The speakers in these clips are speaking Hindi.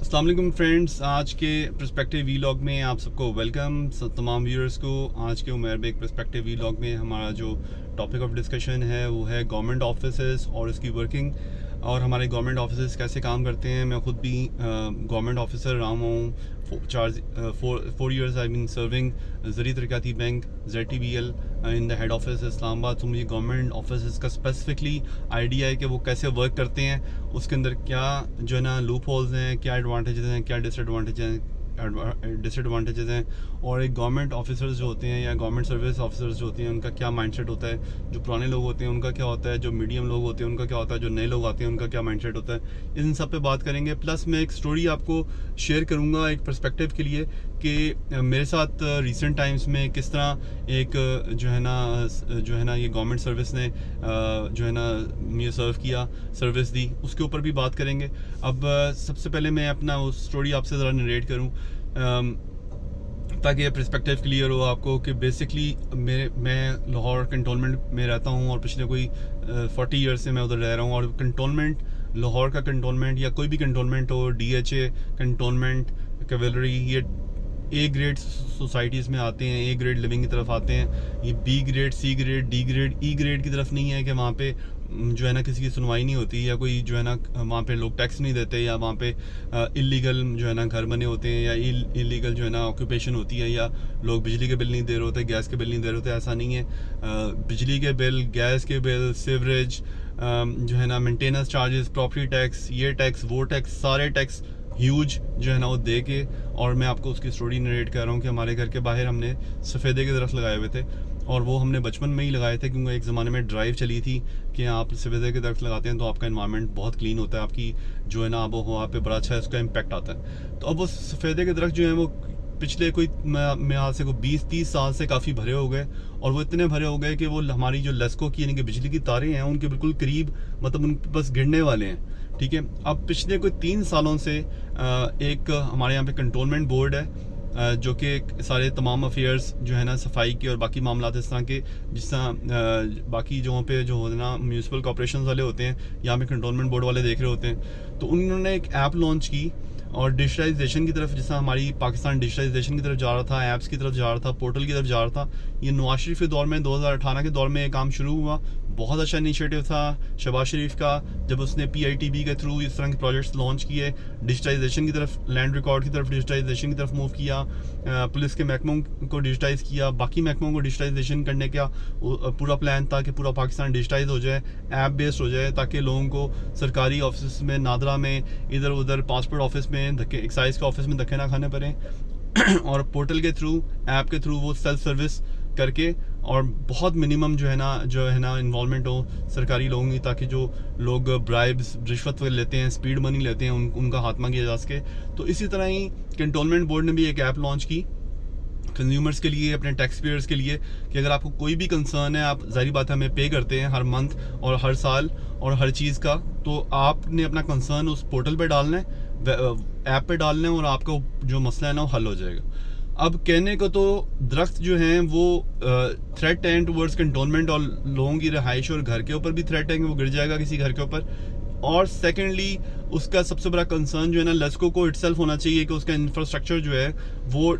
अस्सलाम वालेकुम फ्रेंड्स, आज के पर्सपेक्टिव वीलॉग में आप सबको वेलकम। तमाम व्यूअर्स को आज के उमेर बेग पर्सपेक्टिव वीलॉग में हमारा जो टॉपिक ऑफ डिस्कशन है वो है गवर्नमेंट ऑफिसेस और उसकी वर्किंग और हमारे गवर्नमेंट ऑफिसेस कैसे काम करते हैं। मैं ख़ुद भी गवर्नमेंट ऑफिसर रहा हूँ। 4 years I been serving Zarai Taraqiati bank ZTBL in the head office Islamabad. तो मुझे गवर्नमेंट ऑफिस का स्पेसिफिकली आइडिया है कि वो कैसे वर्क करते हैं, उसके अंदर क्या जो है ना लूप होल्स हैं, क्या एडवांटेजेस हैं, क्या डिसएडवांटेजेस हैं, और एक गवर्नमेंट ऑफिसर्स जो होते हैं या गवर्नमेंट सर्विस ऑफिसर्स जो होते हैं उनका क्या माइंडसेट होता है, जो पुराने लोग होते हैं उनका क्या होता है, जो मीडियम लोग होते हैं उनका क्या होता है, जो नए लोग आते हैं उनका क्या माइंडसेट होता है। इन सब पे बात करेंगे। प्लस मैं एक स्टोरी आपको शेयर करूँगा एक पर्सपेक्टिव के लिए कि मेरे साथ रिसेंट टाइम्स में किस तरह एक जो है ना ये गवर्नमेंट सर्विस ने जो है ना मुझे सर्विस दी, उसके ऊपर भी बात करेंगे। अब सबसे पहले मैं अपना वो स्टोरी आपसे ज़रा नरेट करूं ताकि ये पर्सपेक्टिव क्लियर हो आपको कि बेसिकली मैं लाहौर कंटोनमेंट में रहता हूं और पिछले कोई 40 ईयर्स से मैं उधर रह रहा हूं। और कंटोनमेंट, लाहौर का कंटोनमेंट या कोई भी कंटोनमेंट हो, DHA कंटोनमेंट, कैवेलरी, ये A ग्रेड सोसाइटीज़ में आते हैं, A ग्रेड लिविंग की तरफ आते हैं। ये B grade, C grade, D grade, E grade की तरफ नहीं है कि वहाँ पे जो है ना किसी की सुनवाई नहीं होती, या कोई जो है ना वहाँ पे लोग टैक्स नहीं देते, या वहाँ पे इलीगल जो है ना घर बने होते हैं, या इलीगल जो है ना ऑक्यूपेशन होती है, या लोग बिजली के बिल नहीं दे रहे होते, गैस के बिल नहीं दे रहे होते। ऐसा नहीं है। बिजली के बिल, गैस के बिल, सीवरेज जो है ना, मेंटेनेंस चार्जेस, प्रॉपर्टी टैक्स, ये टैक्स, वो टैक्स, सारे टैक्स ह्यूज जो है ना वो दे के, और मैं आपको उसकी स्टोरी नरेट कर रहा हूँ कि हमारे घर के बाहर हमने सफ़ेदे के दरख्त लगाए हुए थे, और वो हमने बचपन में ही लगाए थे क्योंकि एक ज़माने में ड्राइव चली थी कि आप सफ़ेदे के दरख्त लगाते हैं तो आपका एनवायरनमेंट बहुत क्लीन होता है, आपकी जो है ना आबो हवा पे बड़ा अच्छा इसका इम्पैक्ट आता है। तो अब वो सफ़ेदे के दरख्त जो हैं वो पिछले कोई मैं आज से कोई 20-30 साल से काफ़ी भरे हो गए, और वो इतने भरे हो गए कि वो हमारी जो लेस्को की यानी कि बिजली की तारें हैं उनके बिल्कुल करीब, मतलब उन बस गिरने वाले हैं। ठीक है। अब पिछले कोई 3 सालों से एक हमारे यहाँ पे कंटोनमेंट बोर्ड है जो कि सारे तमाम अफेयर्स जो है ना सफाई के और बाकी मामला इस तरह के, जिस तरह बाकी जगहों पे जो हो ना म्यूनसिपल कॉर्पोरेशन वाले होते हैं, यहाँ पे कंटोनमेंट बोर्ड वाले देख रहे होते हैं। तो उन्होंने एक ऐप लॉन्च की और डिजिटलाइजेशन की तरफ, जिस तरह हमारी पाकिस्तान डिजिटलाइजेशन की तरफ जा रहा था, ऐप्स की तरफ जा रहा था, पोर्टल की तरफ जा रहा था। ये नवाज शरीफ के दौर में 2018 के दौर में ये काम शुरू हुआ। बहुत अच्छा इनिशिएटिव था शहबाज शरीफ का, जब उसने PITB के थ्रू इस तरह के प्रोजेक्ट्स लॉन्च किए, डिजिटलाइजेशन की तरफ, लैंड रिकॉर्ड की तरफ, डिजिटलाइजेशन की तरफ मूव किया, पुलिस के महकमों को डिजिटाइज़ किया, बाकी महकमों को डिजिटलाइजेशन करने का पूरा प्लान था कि पूरा पाकिस्तान डिजिटाइज हो जाए, ऐप बेस्ड हो जाए, ताकि लोगों को सरकारी ऑफिस में, नादरा में, इधर उधर पासपोर्ट ऑफिस में धक्के, एक्साइज के ऑफिस में धक्के ना खाने पड़े और पोर्टल के थ्रू, ऐप के थ्रू वो सेल्फ सर्विस करके, और बहुत मिनिमम जो है ना इन्वॉल्वमेंट हो सरकारी लोगों की, ताकि जो लोग ब्राइब्स, रिश्वत लेते हैं, स्पीड मनी लेते हैं, उनका खात्मा किया जा सके। तो इसी तरह ही कंटोनमेंट बोर्ड ने भी एक ऐप लॉन्च की कंज्यूमर्स के लिए, अपने टैक्स पेयर्स के लिए, कि अगर आपको कोई भी कंसर्न है, आप जाहिर बात है हमें पे करते हैं हर मंथ और हर साल और हर चीज़ का, तो आपने अपना कंसर्न उस पोर्टल पे डालना है, ऐप पे डालना है, और आपका जो मसला है ना वो हल हो जाएगा। अब कहने को तो दरख्त जो हैं वो थ्रेट हैं टुवर्ड्स कंटोनमेंट, और लोगों की रहाइश और घर के ऊपर भी थ्रेट है कि वो गिर जाएगा किसी घर के ऊपर। और सेकेंडली उसका सबसे बड़ा कंसर्न जो है ना लेस्को को इटसेल्फ होना चाहिए कि उसका इंफ्रास्ट्रक्चर जो है वो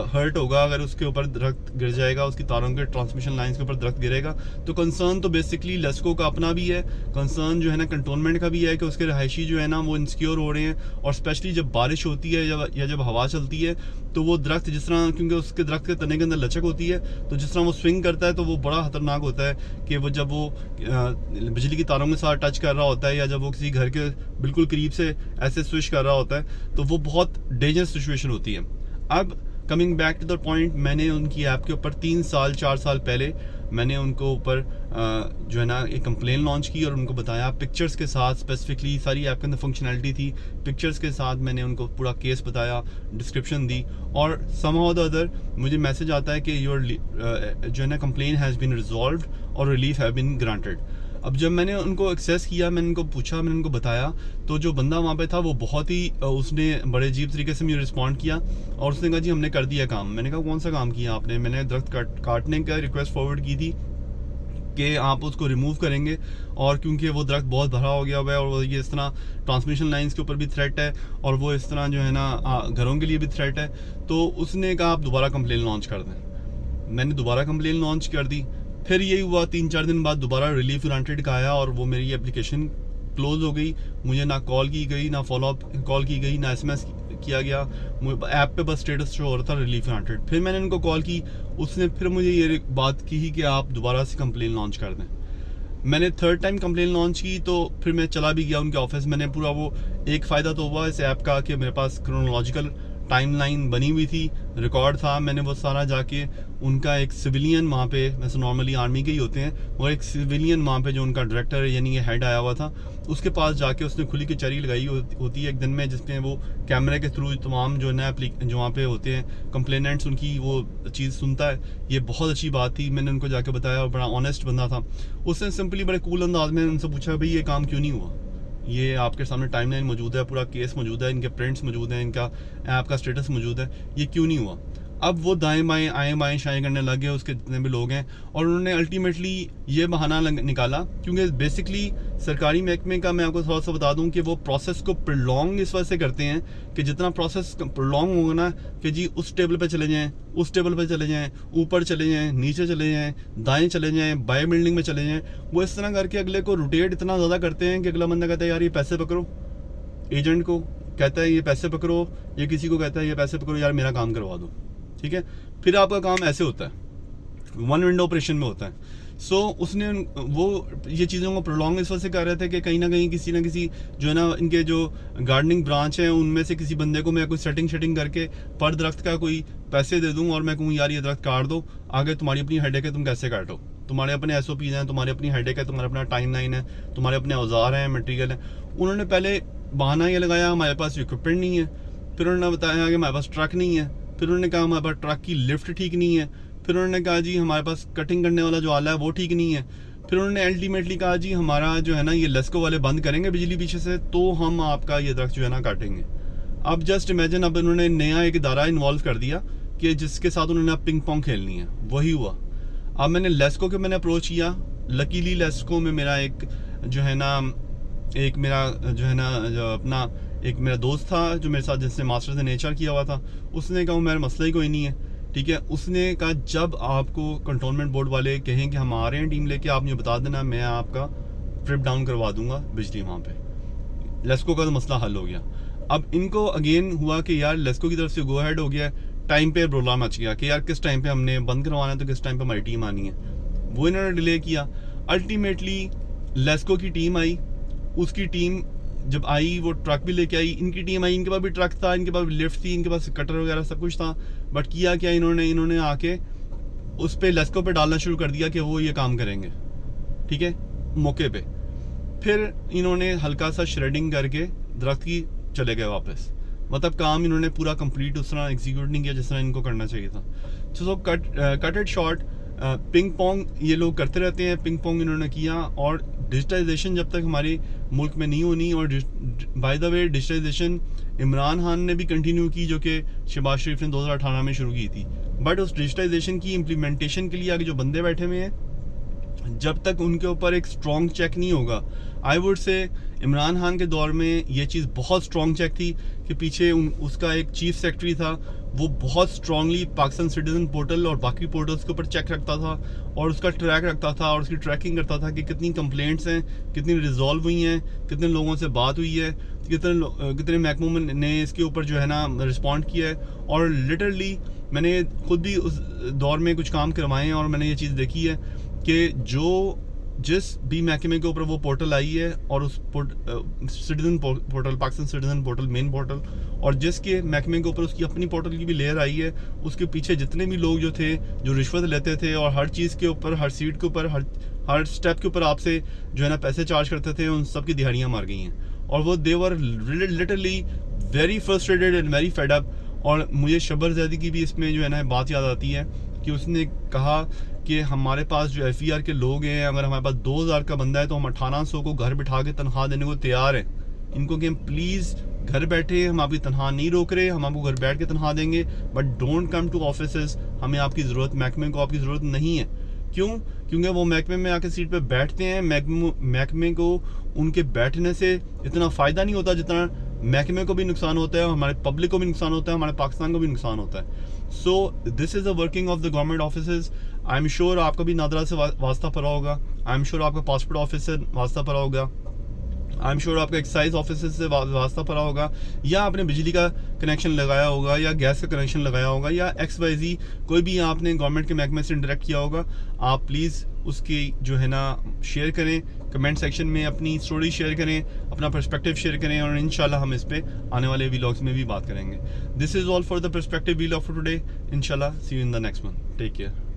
हर्ट होगा अगर उसके ऊपर दरख्त गिर जाएगा, उसकी तारों के ट्रांसमिशन लाइंस के ऊपर दरख्त गिरेगा। तो कंसर्न तो बेसिकली लेस्को का अपना भी है, कंसर्न जो है ना कंटोनमेंट का भी है कि उसके रहायशी जो है ना वो इनसिक्योर हो रहे हैं, और स्पेशली जब बारिश होती है या जब हवा चलती है तो वो दरख्त जिस तरह, क्योंकि उसके दरख्त के तने के अंदर लचक होती है, तो जिस तरह वो स्विंग करता है तो वो बड़ा खतरनाक होता है कि वो जब वो बिजली की तारों के साथ टच कर रहा होता है, या जब वो किसी घर के बिल्कुल करीब से ऐसे स्विश कर रहा होता है, तो वो बहुत डेंजरस सिचुएशन होती है। अब coming back to the point, मैंने उनकी ऐप के ऊपर 3-4 साल पहले मैंने उनको ऊपर जो है ना एक कंप्लेन लॉन्च की, और उनको बताया पिक्चर्स के साथ, स्पेसिफिकली सारी ऐप के अंदर फंक्शनैलिटी थी, पिक्चर्स के साथ मैंने उनको पूरा केस बताया, डिस्क्रिप्शन दी, और समहाउ द अदर मुझे मैसेज आता है कि योर जो है ना कंप्लेन हैज़ बीन रिजॉल्व्ड और रिलीफ हैव बीन ग्रांटेड। अब जब मैंने उनको एक्सेस किया, मैंने उनको पूछा, मैंने उनको बताया, तो जो बंदा वहाँ पे था वो बहुत ही उसने बड़े अजीब तरीके से मुझे रिस्पॉन्ड किया, और उसने कहा जी हमने कर दिया काम। मैंने कहा कौन सा काम किया आपने? मैंने दरख्त काटने का रिक्वेस्ट फॉरवर्ड की थी कि आप उसको रिमूव करेंगे, और क्योंकि वो दरख्त बहुत भरा हो गया हुआ है और वो ये इस तरह ट्रांसमिशन लाइंस के ऊपर भी थ्रेट है और वो इस तरह जो है ना घरों के लिए भी थ्रेट है, तो उसने कहा आप दोबारा कंप्लेन लॉन्च कर दें। मैंने दोबारा कंप्लेन लॉन्च कर दी। फिर यही हुआ 3-4 दिन बाद दोबारा रिलीफ ग्रांटेड का आया और वो मेरी एप्लीकेशन क्लोज हो गई। मुझे ना कॉल की गई, ना फॉलोअप कॉल की गई, ना SMS किया गया। ऐप पे बस स्टेटस शो हो रहा था रिलीफ ग्रांटेड। फिर मैंने उनको कॉल की, उसने फिर मुझे ये बात की कि आप दोबारा से कंप्लेन लॉन्च कर दें। मैंने 3rd टाइम कंप्लेन लॉन्च की तो फिर मैं चला भी गया उनके ऑफिस। मैंने पूरा वो एक फ़ायदा तो हुआ इस ऐप का कि मेरे पास क्रोनोलॉजिकल टाइमलाइन बनी हुई थी, रिकॉर्ड था। मैंने वो सारा जाके उनका एक सिविलियन वहाँ पे, वैसे नॉर्मली आर्मी के ही होते हैं, और एक सिविलियन वहाँ पे जो उनका डायरेक्टर यानी ये हेड आया हुआ था, उसके पास जाके उसने खुली कचहरी लगाई होती है एक दिन में, जिसमें वो कैमरे के थ्रू तमाम जो है जो वहाँ पे होते हैं कंप्लेनेंट्स उनकी वो चीज़ सुनता है। ये बहुत अच्छी बात थी। मैंने उनको जाके बताया और बड़ा ऑनेस्ट बंदा था। उसने सिंपली बड़े कूल अंदाज में उनसे पूछा भाई ये काम क्यों नहीं हुआ, ये आपके सामने टाइमलाइन मौजूद है, पूरा केस मौजूद है, इनके प्रिंट्स मौजूद हैं, इनका ऐप का स्टेटस मौजूद है, ये क्यों नहीं हुआ। अब वो दाएं बाएं आएँ बाएं शाएँ करने लगे उसके जितने भी लोग हैं, और उन्होंने अल्टीमेटली ये बहाना निकाला क्योंकि बेसिकली सरकारी महकमे का मैं आपको थोड़ा सा बता दूं कि वो प्रोसेस को प्रोलॉन्ग इस वजह से करते हैं कि जितना प्रोसेस प्रोलॉन्ग होगा ना कि जी उस टेबल पे चले जाएं, उस टेबल पे चले जाएं, ऊपर चले जाएं, नीचे चले जाएं, दाएं चले जाएं, बाएं बिल्डिंग में चले जाएं, वो इस तरह करके अगले को रोटेट इतना ज़्यादा करते हैं कि अगला बंदा कहता है यार ये पैसे पकड़ो, एजेंट को कहता है ये पैसे पकड़ो, ये किसी को कहता है ये पैसे पकड़ो यार मेरा काम करवा दो, ठीक है। फिर आपका काम ऐसे होता है, वन विंडो ऑपरेशन में होता है। सो उसने वो ये चीज़ों को प्रोलॉन्ग इस वजह से कर रहे थे कि कहीं ना कहीं किसी ना किसी जो है ना इनके जो गार्डनिंग ब्रांच है उनमें से किसी बंदे को मैं कोई सेटिंग करके पर दरख्त का कोई पैसे दे दूँ और मैं कहूँ यार ये दरख्त काट दो, आगे तुम्हारी अपनी हेडेक है, तुम कैसे काटो, तुम्हारे अपने SOPs हैं, तुम्हारी अपनी हेडेक है, तुम्हारा अपना टाइमलाइन है, तुम्हारे अपने औजार हैं, मटेरियल है। उन्होंने पहले बहाना ये लगाया हमारे पास इक्विपमेंट नहीं है, फिर उन्होंने बताया कि हमारे पास ट्रक नहीं है, फिर उन्होंने कहा हमारे पास ट्रक की लिफ्ट ठीक नहीं है, फिर उन्होंने कहा जी हमारे पास कटिंग करने वाला जो आला है वो ठीक नहीं है, फिर उन्होंने अल्टीमेटली कहा जी हमारा जो है ना ये लेस्को वाले बंद करेंगे बिजली पीछे से तो हम आपका ये दरख्त जो है ना काटेंगे। अब जस्ट इमेजिन, अब उन्होंने नया एक इदारा इन्वॉल्व कर दिया कि जिसके साथ उन्होंने अब पिंग पोंग खेलनी है, वही हुआ। अब मैंने लेस्को के मैंने अप्रोच किया, लकीली लेस्को में मेरा एक जो है ना एक मेरा जो है ना जो अपना एक मेरा दोस्त था जो मेरे साथ जिसने मास्टर्स इन HR किया हुआ था, उसने कहा मेरा मसला ही कोई नहीं है, ठीक है। उसने कहा जब आपको कंटोनमेंट बोर्ड वाले कहें कि हम आ रहे हैं टीम लेके, आप मुझे बता देना, मैं आपका ट्रिप डाउन करवा दूंगा बिजली वहाँ पे। लेस्को का तो मसला हल हो गया। अब इनको अगेन हुआ कि यार लेस्को की तरफ से गो हेड हो गया, टाइम पे प्रॉब्लम मच गया कि यार किस टाइम पे हमने बंद करवाना है तो किस टाइम पे हमारी टीम आनी है, वो इन्होंने डिले किया। अल्टीमेटली लेस्को की टीम आई, उसकी टीम जब आई वो ट्रक भी लेके आई, इनकी टीम आई, इनके पास भी ट्रक था, इनके पास भी लिफ्ट थी, इनके पास कटर वगैरह सब कुछ था, बट किया क्या इन्होंने आके उस पे लेस्को पे डालना शुरू कर दिया कि वो ये काम करेंगे, ठीक है, मौके पे। फिर इन्होंने हल्का सा श्रेडिंग करके दरख्त की चले गए वापस, मतलब काम इन्होंने पूरा कंप्लीट उस तरह एग्जीक्यूट नहीं किया जिस तरह इनको करना चाहिए था। So cut it short, ping pong ये लोग करते रहते हैं, पिंग पोंग इन्होंने किया। और डिजिटाइजेशन जब तक हमारे मुल्क में नहीं होनी, और by the way digitization Imran Khan ने भी कंटिन्यू की जो कि शहबाज शरीफ ने 2018 में शुरू की थी, बट उस डिजिटाइजेशन की इम्प्लीमेंटेशन के लिए आगे जो बंदे बैठे हुए हैं, जब तक उनके ऊपर एक स्ट्रॉन्ग चेक नहीं होगा, I would say Imran Khan के दौर में ये चीज़ बहुत स्ट्रॉन्ग चेक थी कि पीछे उसका एक चीफ सेक्रेटरी था, वो बहुत स्ट्रांगली पाकिस्तान सिटीजन पोर्टल और बाकी पोर्टल्स के ऊपर चेक रखता था और उसका ट्रैक रखता था और उसकी ट्रैकिंग करता था कि कितनी कंप्लेंट्स हैं, कितनी रिजॉल्व हुई हैं, कितने लोगों से बात हुई है, कितने महकमों ने इसके ऊपर जो है ना रिस्पॉन्ड किया है। और लिटरली मैंने खुद भी उस दौर में कुछ काम करवाए हैं और मैंने ये चीज़ देखी है कि जिस भी महकमे के ऊपर वो पोर्टल आई है और उस citizen portal, Pakistan citizen portal main portal, और जिसके महकमे के ऊपर उसकी अपनी पोर्टल की भी लेयर आई है, उसके पीछे जितने भी लोग जो थे जो रिश्वत लेते थे और हर चीज़ के ऊपर, हर सीट के ऊपर, हर स्टेप के ऊपर आपसे जो है ना पैसे चार्ज करते थे, उन सब की दिहाड़ियाँ मार गई हैं। और वो they were literally very frustrated and very fed up. और मुझे शबर ज़ैदी की भी इसमें जो है ना बात याद आती है कि उसने कहा कि हमारे पास जो FER के लोग हैं, अगर हमारे पास 2000 का बंदा है तो हम 1800 को घर बिठा के तनख्वाह देने को तैयार हैं। इनको कि हम प्लीज़ घर बैठे, हम आपकी तनख्वाह नहीं रोक रहे, हम आपको घर बैठ के तनख्वाह देंगे, but don't come to offices, हमें आपकी ज़रूरत, महकमे को आपकी ज़रूरत नहीं है। क्यों? क्योंकि वो महकमे में आके सीट पे बैठते हैं, महकमे को उनके बैठने से इतना फ़ायदा नहीं होता जितना महकमे को भी नुकसान होता है, हमारे पब्लिक को भी नुकसान होता है, हमारे पाकिस्तान को भी नुकसान होता है। So this is the working of the government office. I am sure आपका भी नादरा से वास्ता पड़ा होगा, आई एम श्योर आपका पासपोर्ट ऑफिस से वास्ता पड़ा होगा, आई एम श्योर आपका एक्साइज ऑफिस से वास्ता पड़ा होगा, या आपने बिजली का कनेक्शन लगाया होगा, या गैस का कनेक्शन लगाया होगा, या XYZ कोई भी आपने गवर्नमेंट के महकमे से इंटरेक्ट किया होगा। आप प्लीज़ उसकी जो है ना शेयर करें, कमेंट सेक्शन में अपनी स्टोरी शेयर करें, अपना पर्सपेक्टिव शेयर करें, और इंशाल्लाह हम इस पे आने वाले व्लॉग्स में भी बात करेंगे। This is all for the perspective vlog for today. इंशाल्लाह see you in the next one. Take care.